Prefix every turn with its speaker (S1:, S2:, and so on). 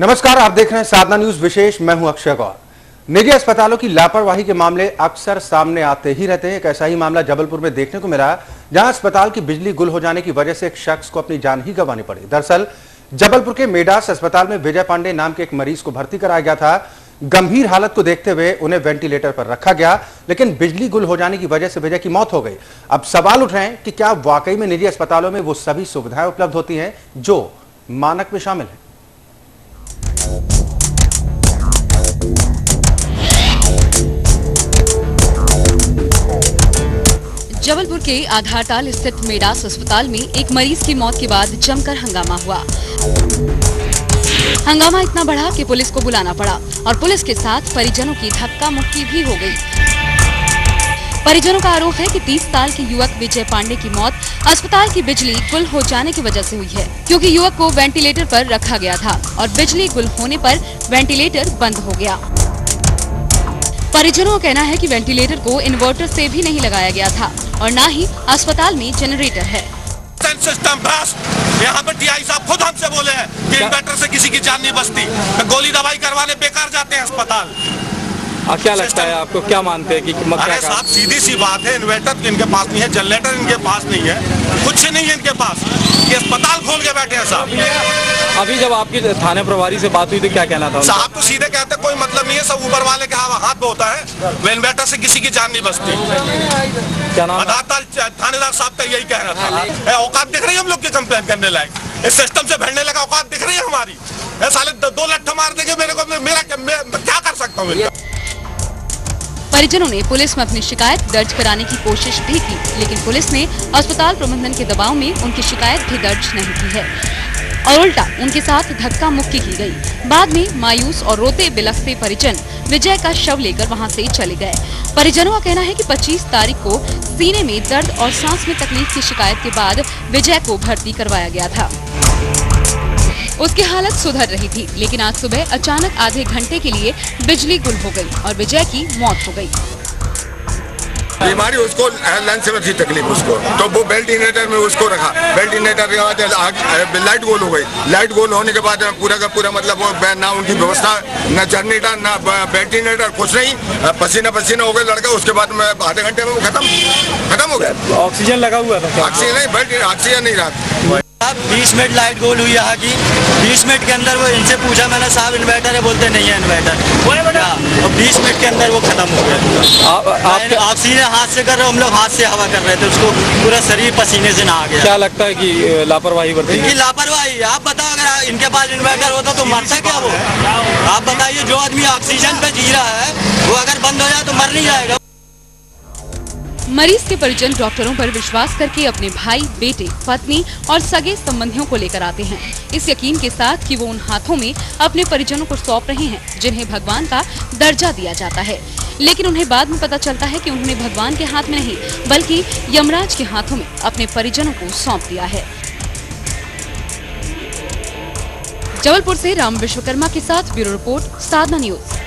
S1: नमस्कार, आप देख रहे हैं साधना न्यूज विशेष। मैं हूं अक्षय गौर। निजी अस्पतालों की लापरवाही के मामले अक्सर सामने आते ही रहते हैं। एक ऐसा ही मामला जबलपुर में देखने को मिला, जहां अस्पताल की बिजली गुल हो जाने की वजह से एक शख्स को अपनी जान ही गंवानी पड़ी। दरअसल जबलपुर के मेडास अस्पताल में विजय पांडे नाम के एक मरीज को भर्ती कराया गया था। गंभीर हालत को देखते हुए उन्हें वेंटिलेटर पर रखा गया, लेकिन बिजली गुल हो जाने की वजह से विजय की मौत हो गई। अब सवाल उठ रहे हैं कि क्या वाकई में निजी अस्पतालों में वो सभी सुविधाएं उपलब्ध होती हैं जो मानक में शामिल है।
S2: जबलपुर के आधारताल स्थित मेडास अस्पताल में एक मरीज की मौत के बाद जमकर हंगामा हुआ। हंगामा इतना बढ़ा कि पुलिस को बुलाना पड़ा और पुलिस के साथ परिजनों की धक्का मुक्की भी हो गई। परिजनों का आरोप है कि 30 साल के युवक विजय पांडे की मौत अस्पताल की बिजली गुल हो जाने की वजह से हुई है, क्योंकि युवक को वेंटिलेटर पर रखा गया था और बिजली गुल होने पर वेंटिलेटर बंद हो गया। परिजनों का कहना है कि वेंटिलेटर को इन्वर्टर से भी नहीं लगाया गया था और न ही अस्पताल में जनरेटर है।
S3: सिस्टम यहाँ पर टीआई साहब खुद हमसे बोले हैं कि इन्वर्टर से किसी की जान नहीं बचती, गोली दवाई करवाने बेकार जाते हैं अस्पताल।
S4: क्या लगता है आपको, क्या मानते हैं कि
S3: अरे साहब सीधी सी बात है, इन्वर्टर इनके पास नहीं है, जनरेटर इनके पास नहीं है, कुछ नहीं है इनके पास, ये अस्पताल खोल के बैठे हैं साहब।
S4: अभी जब आपकी थाने प्रभारी से बात हुई तो क्या कहना था?
S3: साहब तो सीधे कहते कोई मतलब नहीं है, सब ऊपर वाले के हाथ में होता है, वो इन्वर्टर से किसी की जान नहीं बचती।
S4: क्या नाम?
S3: थानेदार साहब का यही कहना था। औकात दिख रही है हम लोग की कंप्लेन करने लायक, इस सिस्टम से भिड़ने लगा औकात दिख रही है हमारी। साले 2 लट्ठे मार देंगे मेरे को, मैं क्या कर सकता हूँ?
S2: परिजनों ने पुलिस में अपनी शिकायत दर्ज कराने की कोशिश भी की, लेकिन पुलिस ने अस्पताल प्रबंधन के दबाव में उनकी शिकायत भी दर्ज नहीं की है और उल्टा उनके साथ धक्का मुक्की की गई। बाद में मायूस और रोते बिलखते परिजन विजय का शव लेकर वहां से चले गए। परिजनों का कहना है कि 25 तारीख को सीने में दर्द और सांस में तकलीफ की शिकायत के बाद विजय को भर्ती करवाया गया था। उसकी हालत सुधर रही थी, लेकिन आज सुबह अचानक आधे घंटे के लिए बिजली गुल हो गई और विजय की मौत हो गई।
S5: बीमारी उसको लंच में थी तकलीफ उसको, तो वो वेंटिलेटर में उसको रखा। वेंटिलेटर के बाद लाइट गोल हो गई। लाइट गोल होने के बाद पूरा का पूरा मतलब वो ना उनकी व्यवस्था, न जनरेटर ना वेंटिलेटर, कुछ नहीं, पसीना पसीना हो गया लड़का। उसके बाद में आधे घंटे में वो खत्म हो गया।
S4: ऑक्सीजन लगा हुआ था?
S5: ऑक्सीजन नहीं, ऑक्सीजन नहीं रहा।
S6: 20 मिनट लाइट गोल हुई यहाँ की। 20 मिनट के अंदर वो इनसे पूछा मैंने, साहब इन्वर्टर है, बोलते नहीं है इन्वर्टर। और 20 मिनट के अंदर वो खत्म हो गया। आप सीधे हाथ से कर रहे हो, हम लोग हाथ से हवा कर रहे थे, उसको पूरा शरीर पसीने से नहा गया।
S4: क्या लगता है कि लापरवाही बरती?
S6: इनकी लापरवाही। आप बताओ, अगर इनके पास इन्वर्टर होता तो मरता क्या वो? आप बताइए, जो आदमी ऑक्सीजन पे जी रहा है वो अगर बंद हो जाए तो मर नहीं जाएगा।
S2: मरीज के परिजन डॉक्टरों पर विश्वास करके अपने भाई, बेटे, पत्नी और सगे संबंधियों को लेकर आते हैं, इस यकीन के साथ कि वो उन हाथों में अपने परिजनों को सौंप रहे हैं जिन्हें भगवान का दर्जा दिया जाता है। लेकिन उन्हें बाद में पता चलता है कि उन्होंने भगवान के हाथ में नहीं बल्कि यमराज के हाथों में अपने परिजनों को सौंप दिया है। जबलपुर से राम विश्वकर्मा के साथ ब्यूरो रिपोर्ट, साधना न्यूज।